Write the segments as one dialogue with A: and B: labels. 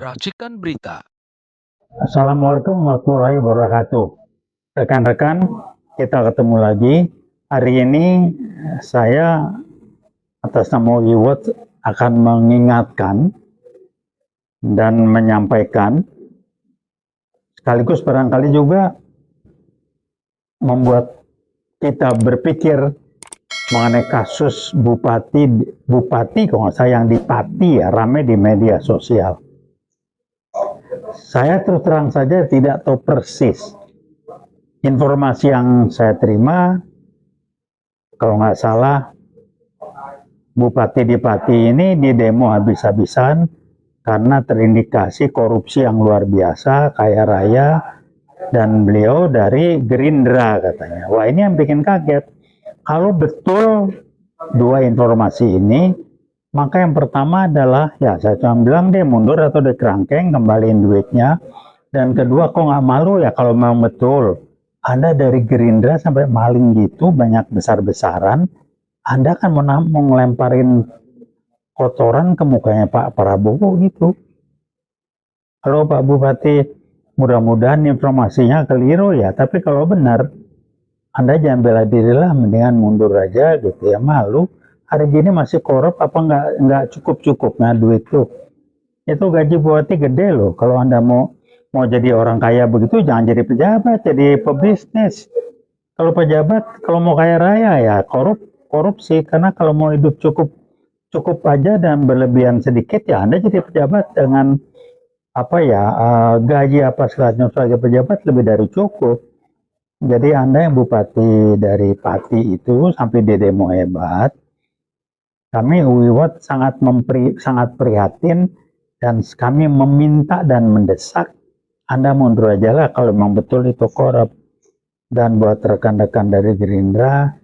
A: Racikan Berita.
B: Assalamualaikum warahmatullahi wabarakatuh. Rekan-rekan, kita ketemu lagi. Hari ini saya atas nama Iwot akan mengingatkan dan menyampaikan, sekaligus barangkali juga membuat kita berpikir mengenai kasus bupati kalau nggak salah yang di Pati ya, ramai di media sosial. Saya terus terang saja tidak tahu persis. Informasi yang saya terima, kalau nggak salah, Bupati di Pati ini didemo habis-habisan karena terindikasi korupsi yang luar biasa, kaya raya, dan beliau dari Gerindra katanya. Wah, ini yang bikin kaget. Kalau betul dua informasi ini, maka yang pertama adalah, ya saya cuma bilang deh mundur atau dikerangkeng, kembaliin duitnya. Dan kedua, kok nggak malu ya kalau memang betul Anda dari Gerindra sampai maling gitu, banyak besar-besaran, Anda kan mau ngelemparin kotoran ke mukanya Pak Prabowo gitu. Kalau Pak Bupati, mudah-mudahan informasinya keliru ya, tapi kalau benar, Anda jangan bela diri lah, mendingan mundur aja gitu ya, malu. Hari gini masih korup apa nggak cukup-cukupnya duit tuh. Itu gaji bupati gede loh. Kalau Anda mau jadi orang kaya begitu, jangan jadi pejabat, jadi pebisnis. Kalau pejabat, kalau mau kaya raya ya korupsi. Karena kalau mau hidup cukup aja dan berlebihan sedikit ya Anda jadi pejabat dengan gaji apa segalanya sebagai pejabat lebih dari cukup. Jadi Anda yang bupati dari Pati itu sampai di demo hebat, kami UIWOT sangat prihatin dan kami meminta dan mendesak Anda mundur aja lah kalau memang betul itu korup. Dan buat rekan-rekan dari Gerindra,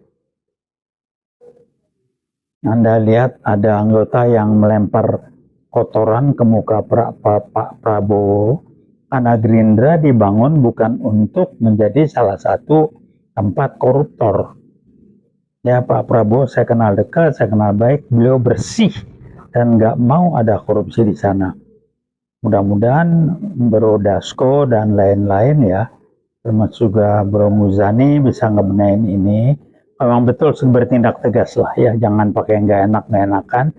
B: Anda lihat ada anggota yang melempar kotoran ke muka Pak Prabowo, karena Gerindra dibangun bukan untuk menjadi salah satu tempat koruptor. Ya, Pak Prabowo saya kenal dekat, saya kenal baik, beliau bersih dan nggak mau ada korupsi di sana. Mudah-mudahan Bro Dasko dan lain-lain ya, termasuk juga Bro Muzani bisa ngebenahin ini. Memang betul bertindak tegas lah ya, jangan pakai nggak enakan.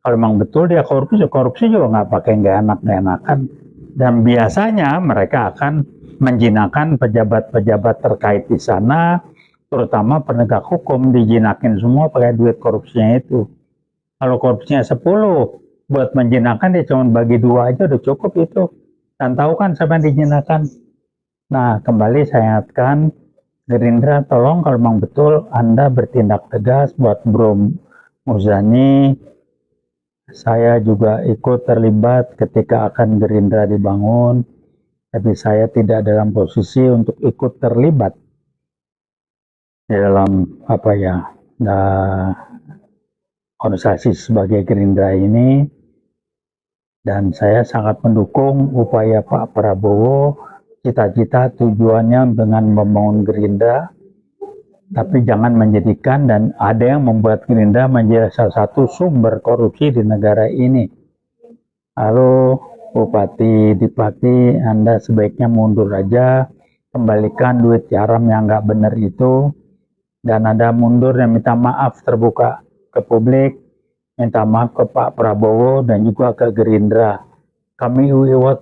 B: Kalau memang betul dia korupsi juga nggak pakai nggak enakan. Dan biasanya mereka akan menjinakkan pejabat-pejabat terkait di sana, terutama penegak hukum, dijinakin semua pakai duit korupsinya itu. Kalau korupsinya 10, buat menjinakkan dia cuma bagi 2 aja udah cukup itu. Dan tahu kan siapa yang dijinakkan. Nah, kembali saya ingatkan, Gerindra tolong kalau memang betul Anda bertindak tegas buat Bro Muzani. Saya juga ikut terlibat ketika akan Gerindra dibangun, tapi saya tidak dalam posisi untuk ikut terlibat di dalam organisasi sebagai Gerindra ini. Dan saya sangat mendukung upaya Pak Prabowo, cita-cita tujuannya dengan membangun Gerindra, tapi jangan menjadikan dan ada yang membuat Gerindra menjadi salah satu sumber korupsi di negara ini. Halo Bupati di Pati, Anda sebaiknya mundur aja, kembalikan duit haram yang nggak benar itu, dan Anda mundur dan minta maaf terbuka ke publik, minta maaf ke Pak Prabowo dan juga ke Gerindra. Kami UIWOT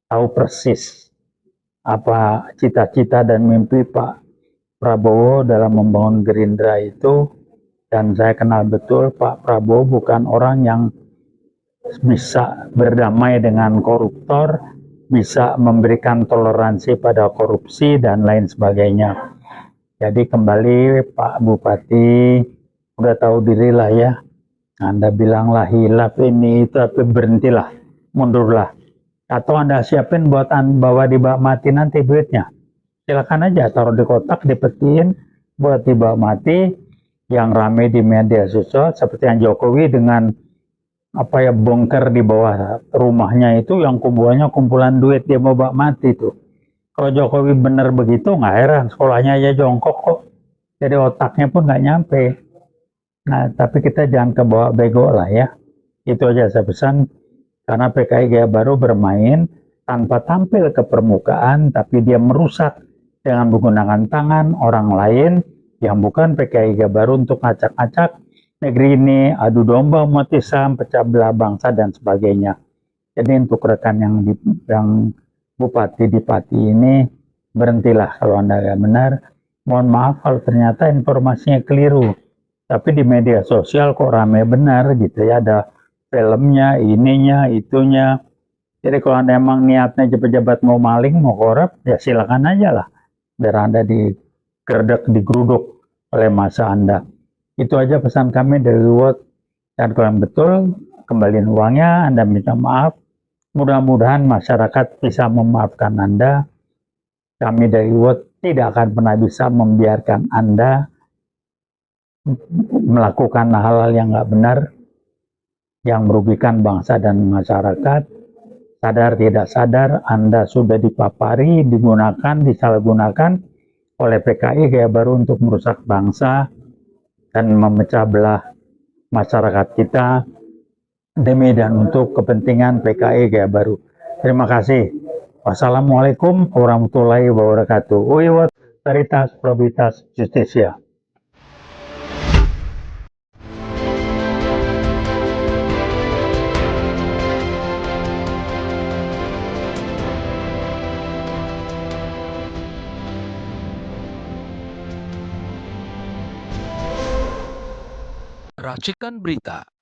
B: tahu persis apa cita-cita dan mimpi Pak Prabowo dalam membangun Gerindra itu, dan saya kenal betul Pak Prabowo bukan orang yang bisa berdamai dengan koruptor, bisa memberikan toleransi pada korupsi dan lain sebagainya. Jadi kembali Pak Bupati, udah tahu diri lah ya, Anda bilanglah hilaf ini itu, tapi berhentilah, mundurlah. Atau Anda siapin buat bawa dibawa mati nanti duitnya. Silakan aja taruh di kotak, dipetiin buat dibawa mati. Yang ramai di media sosial seperti yang Jokowi dengan bongkar di bawah rumahnya itu yang kumpulan duit dia mau bawa mati tuh. Kalau Jokowi bener begitu nggak heran sekolahnya aja jongkok kok. Jadi otaknya pun nggak nyampe. Nah, tapi kita jangan kebawa bego lah ya. Itu aja saya pesan. Karena PKI Gaya Baru bermain tanpa tampil ke permukaan, tapi dia merusak dengan menggunakan tangan orang lain yang bukan PKI Gaya Baru untuk ngacak-ngacak negeri ini, adu domba umat Islam, pecah belah bangsa dan sebagainya. Jadi untuk rekan yang Bupati di Pati ini, berhentilah kalau Anda nggak benar. Mohon maaf kalau ternyata informasinya keliru. Tapi di media sosial kok rame benar gitu ya, ada filmnya, ininya, itunya. Jadi kalau Anda emang niatnya pejabat mau maling, mau korup, ya silakan aja lah. Biar Anda digeruduk oleh masa Anda. Itu aja pesan kami dari Luwot. Dan kalau betul, kembaliin uangnya, Anda minta maaf. Mudah-mudahan masyarakat bisa memaafkan Anda. Kami dari Luwot tidak akan pernah bisa membiarkan Anda melakukan hal-hal yang nggak benar, yang merugikan bangsa dan masyarakat. Sadar tidak sadar, Anda sudah dipapari, digunakan, disalahgunakan oleh PKI Gaya Baru untuk merusak bangsa dan memecah belah masyarakat kita demi dan untuk kepentingan PKI Gaya Baru. Terima kasih. Wassalamualaikum warahmatullahi wabarakatuh. Wiwat Veritas Probitas Justisia.
A: Racikan Berita